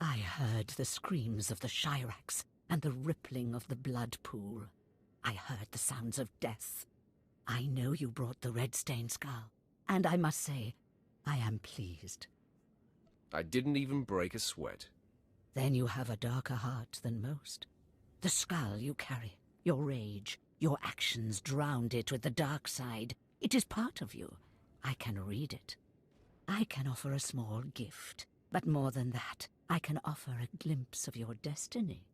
I heard the screams of the Shirax and the rippling of the blood pool. I heard the sounds of death. I know you brought the red-stained skull, and I must say, I am pleased. I didn't even break a sweat. Then you have a darker heart than most. The skull you carry, your rage, your actions drowned it with the dark side. It is part of you. I can read it. I can offer a small gift, but more than that, I can offer a glimpse of your destiny.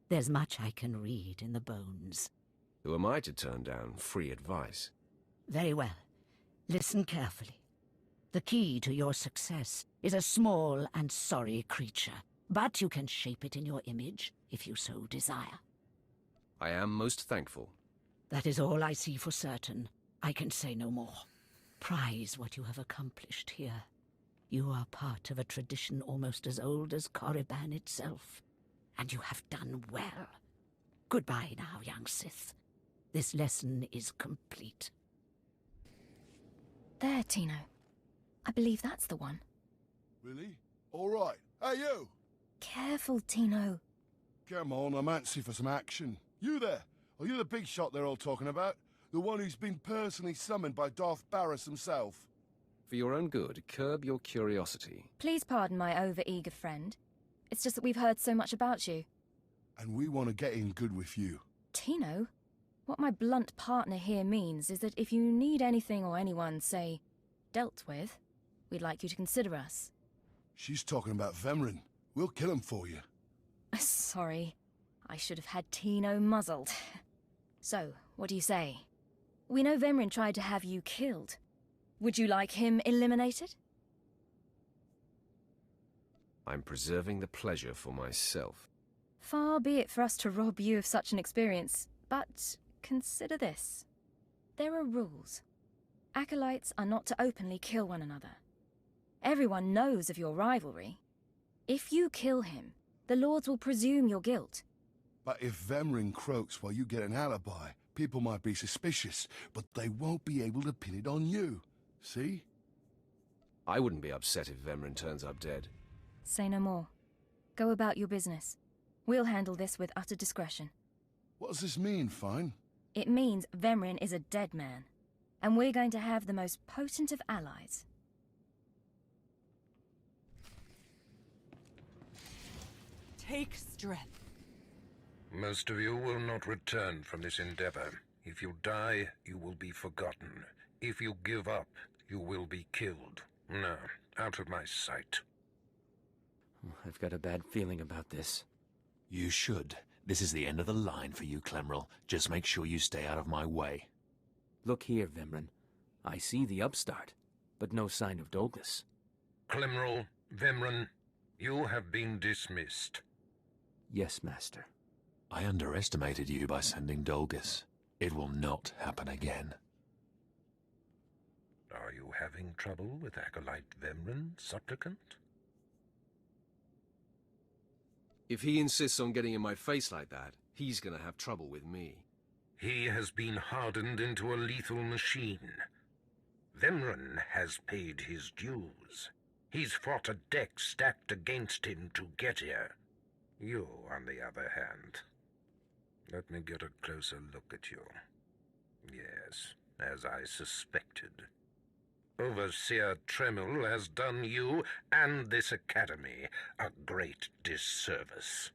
There's much I can read in the bones. Who am I to turn down free advice? Very well. Listen carefully. The key to your success is a small and sorry creature, but you can shape it in your image if you so desire. I am most thankful. That is all I see for certain. I can say no more. Prize what you have accomplished here. You are part of a tradition almost as old as Korriban itself, and you have done well. Goodbye now, young Sith. This lesson is complete. There, Tino. I believe that's the one. Really? All right. Hey, you! Careful, Tino. Come on, I'm antsy for some action. You there? Are you the big shot they're all talking about? The one who's been personally summoned by Darth Barris himself? For your own good, curb your curiosity. Please pardon my over-eager friend. It's just that we've heard so much about you. And we want to get in good with you. Tino? What my blunt partner here means is that if you need anything or anyone, say, dealt with, we'd like you to consider us. She's talking about Vemrin. We'll kill him for you. Sorry. I should have had Tino muzzled. So, what do you say? We know Vemrin tried to have you killed. Would you like him eliminated? I'm preserving the pleasure for myself. Far be it for us to rob you of such an experience, but consider this. There are rules. Acolytes are not to openly kill one another. Everyone knows of your rivalry. If you kill him, the Lords will presume your guilt. But if Vemrin croaks while you get an alibi, people might be suspicious, but they won't be able to pin it on you. See? I wouldn't be upset if Vemrin turns up dead. Say no more. Go about your business. We'll handle this with utter discretion. What does this mean, Fine? It means Vemrin is a dead man, and we're going to have the most potent of allies. Take strength. Most of you will not return from this endeavor. If you die, you will be forgotten. If you give up, you will be killed. Now, out of my sight. I've got a bad feeling about this. You should. This is the end of the line for you, Clemrel. Just make sure you stay out of my way. Look here, Vemrin. I see the upstart, but no sign of Dolgus. Clemrel, Vemrin, you have been dismissed. Yes, Master. I underestimated you by sending Dolgus. It will not happen again. Are you having trouble with Acolyte Vemrin, Supplicant? If he insists on getting in my face like that, he's gonna have trouble with me. He has been hardened into a lethal machine. Vemrin has paid his dues. He's fought a deck stacked against him to get here. You, on the other hand. Let me get a closer look at you. Yes, as I suspected. Overseer Tremel has done you and this academy a great disservice.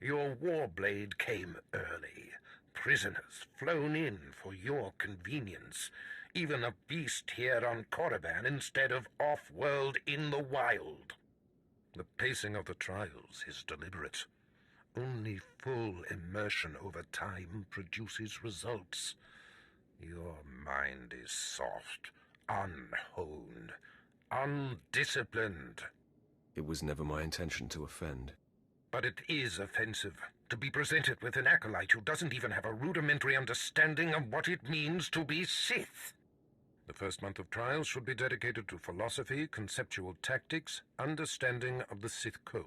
Your warblade came early. Prisoners flown in for your convenience. Even a beast here on Korriban instead of off-world in the wild. The pacing of the trials is deliberate. Only full immersion over time produces results. Your mind is soft, unhoned, undisciplined. It was never my intention to offend. But it is offensive to be presented with an acolyte who doesn't even have a rudimentary understanding of what it means to be Sith. The first month of trials should be dedicated to philosophy, conceptual tactics, understanding of the Sith Code.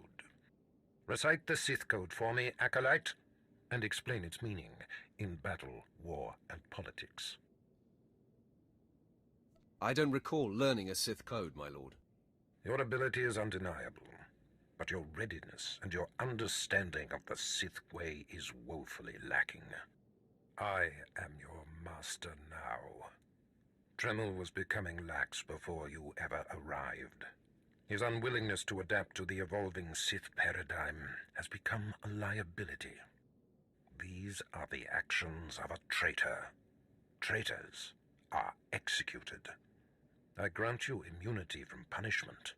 Recite the Sith Code for me, acolyte, and explain its meaning in battle, war, and politics. I don't recall learning a Sith code, my lord. Your ability is undeniable. but your readiness and your understanding of the Sith way is woefully lacking. I am your master now. Tremel was becoming lax before you ever arrived. His unwillingness to adapt to the evolving Sith paradigm has become a liability. These are the actions of a traitor. Traitors are executed. I grant you immunity from punishment.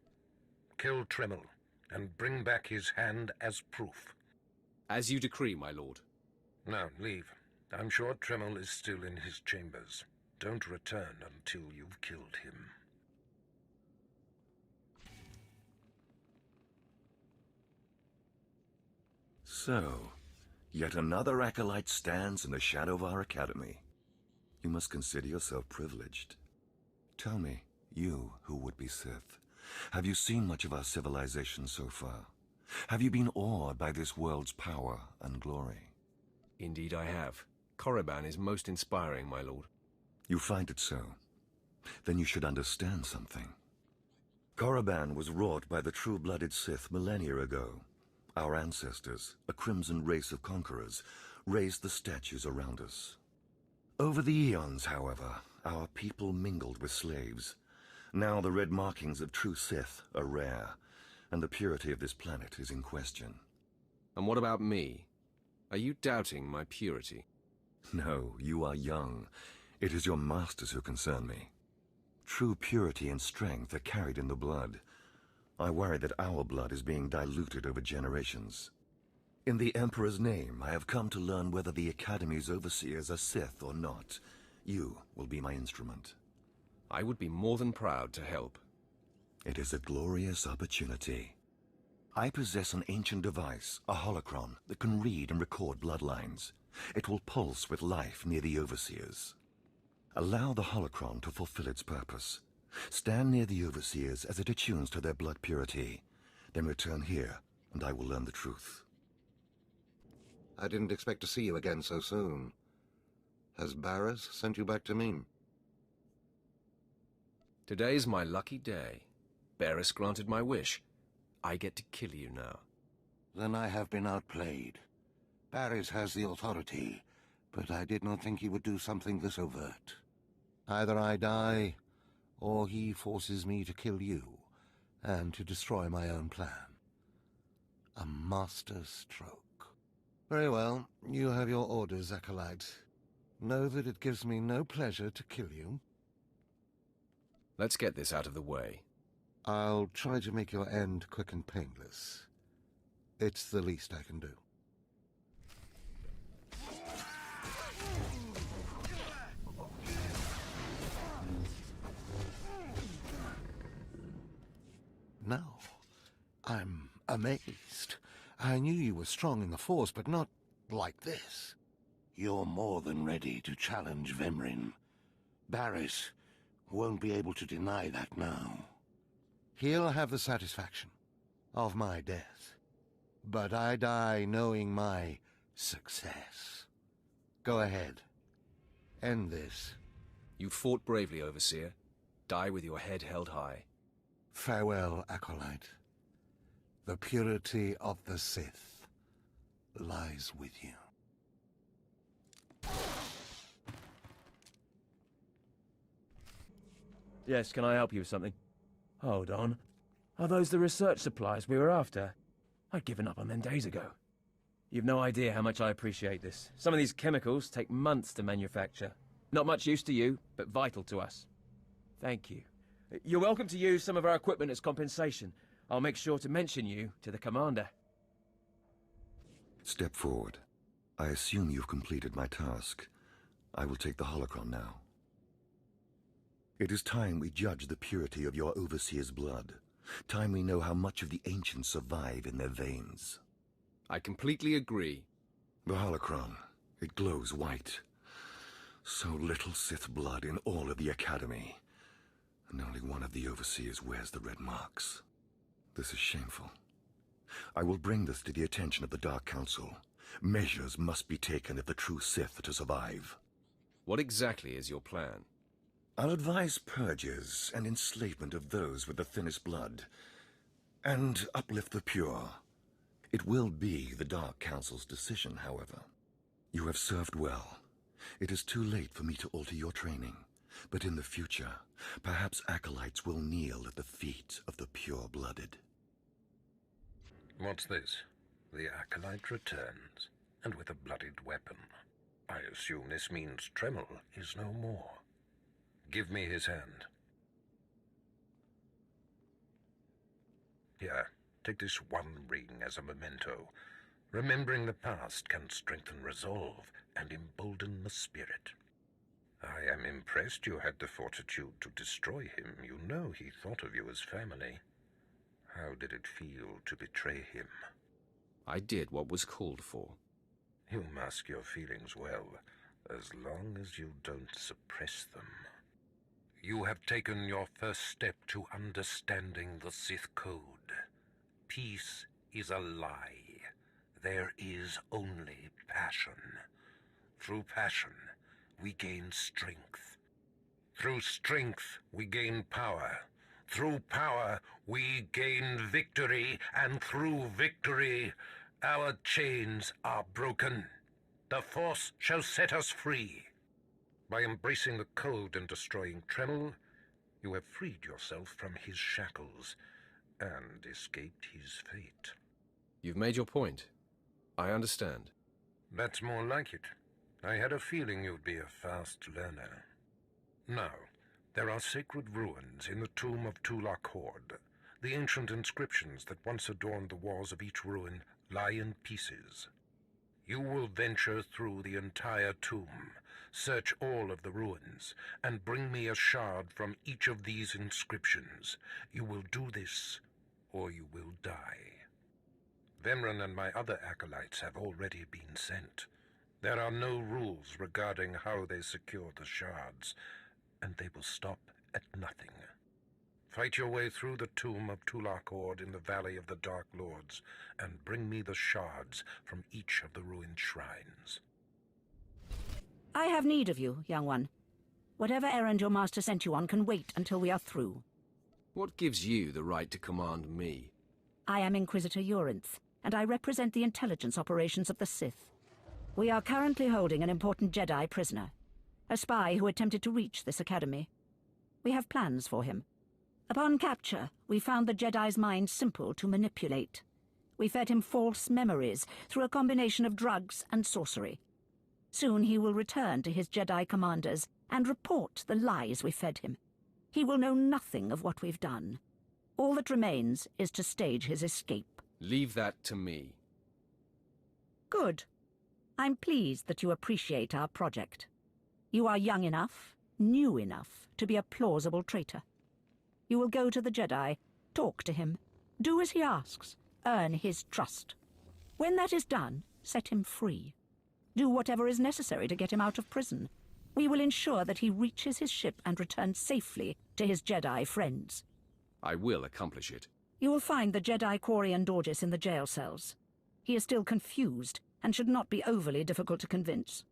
Kill Tremel and bring back his hand as proof. As you decree, my lord. Now, leave. I'm sure Tremel is still in his chambers. Don't return until you've killed him. So, yet another acolyte stands in the shadow of our academy. You must consider yourself privileged. Tell me, you who would be Sith, have you seen much of our civilization so far? Have you been awed by this world's power and glory? Indeed I have. Korriban is most inspiring, my lord. You find it so? Then you should understand something. Korriban was wrought by the true-blooded Sith millennia ago. Our ancestors, a crimson race of conquerors, raised the statues around us. Over the eons, however, our people mingled with slaves. Now the red markings of true Sith are rare, and the purity of this planet is in question. And what about me? Are you doubting my purity? No, you are young. It is your masters who concern me. True purity and strength are carried in the blood. I worry that our blood is being diluted over generations. In the Emperor's name, I have come to learn whether the Academy's overseers are Sith or not. You will be my instrument. I would be more than proud to help. It is a glorious opportunity. I possess an ancient device, a holocron, that can read and record bloodlines. It will pulse with life near the overseers. Allow the holocron to fulfill its purpose. Stand near the overseers as it attunes to their blood purity. Then return here, and I will learn the truth. I didn't expect to see you again so soon. Has Barras sent you back to me? Today's my lucky day. Barras granted my wish. I get to kill you now. Then I have been outplayed. Barras has the authority, but I did not think he would do something this overt. Either I die, or he forces me to kill you, and to destroy my own plan. A master stroke. Very well, you have your orders, Acolyte. Know that it gives me no pleasure to kill you. Let's get this out of the way. I'll try to make your end quick and painless. It's the least I can do. Now, I'm amazed. I knew you were strong in the Force, but not like this. You're more than ready to challenge Vemrin. Barras won't be able to deny that now. He'll have the satisfaction of my death, but I die knowing my success. Go ahead. End this. You fought bravely, Overseer. Die with your head held high. Farewell, Acolyte. The purity of the Sith lies with you. Yes, can I help you with something? Hold on. Are those the research supplies we were after? I'd given up on them days ago. You've no idea how much I appreciate this. Some of these chemicals take months to manufacture. Not much use to you, but vital to us. Thank you. You're welcome to use some of our equipment as compensation. I'll make sure to mention you to the Commander. Step forward. I assume you've completed my task. I will take the holocron now. It is time we judge the purity of your Overseer's blood. Time we know how much of the ancients survive in their veins. I completely agree. The holocron, it glows white. So little Sith blood in all of the Academy. And only one of the Overseers wears the red marks. This is shameful. I will bring this to the attention of the Dark Council. Measures must be taken if the true Sith are to survive. What exactly is your plan? I'll advise purges and enslavement of those with the thinnest blood. And uplift the pure. It will be the Dark Council's decision, however. You have served well. It is too late for me to alter your training. But in the future, perhaps acolytes will kneel at the feet of the pure-blooded. What's this? The acolyte returns, and with a bloodied weapon. I assume this means Tremel is no more. Give me his hand. Here, take this one ring as a memento. Remembering the past can strengthen resolve and embolden the spirit. I am impressed you had the fortitude to destroy him. You know he thought of you as family. How did it feel to betray him? I did what was called for. You mask your feelings well, as long as you don't suppress them. You have taken your first step to understanding the Sith Code. Peace is a lie. There is only passion. Through passion, we gain strength. Through strength, we gain power. Through power, we gain victory, and through victory, our chains are broken. The Force shall set us free. By embracing the code and destroying Tremel, you have freed yourself from his shackles and escaped his fate. You've made your point. I understand. That's more like it. I had a feeling you'd be a fast learner. Now, there are sacred ruins in the tomb of Tulak Horde. The ancient inscriptions that once adorned the walls of each ruin lie in pieces. You will venture through the entire tomb, search all of the ruins, and bring me a shard from each of these inscriptions. You will do this, or you will die. Vemren and my other acolytes have already been sent. There are no rules regarding how they secure the shards, and they will stop at nothing. Fight your way through the tomb of Tulak Horde in the Valley of the Dark Lords, and bring me the shards from each of the ruined shrines. I have need of you, young one. Whatever errand your master sent you on can wait until we are through. What gives you the right to command me? I am Inquisitor Urinth, and I represent the intelligence operations of the Sith. We are currently holding an important Jedi prisoner, a spy who attempted to reach this academy. We have plans for him. Upon capture, we found the Jedi's mind simple to manipulate. We fed him false memories through a combination of drugs and sorcery. Soon he will return to his Jedi commanders and report the lies we fed him. He will know nothing of what we've done. All that remains is to stage his escape. Leave that to me. Good. I'm pleased that you appreciate our project. You are young enough, new enough, to be a plausible traitor. You will go to the Jedi, talk to him, do as he asks, earn his trust. When that is done, set him free. Do whatever is necessary to get him out of prison. We will ensure that he reaches his ship and returns safely to his Jedi friends. I will accomplish it. You will find the Jedi Quarian Dorgis in the jail cells. He is still confused and should not be overly difficult to convince.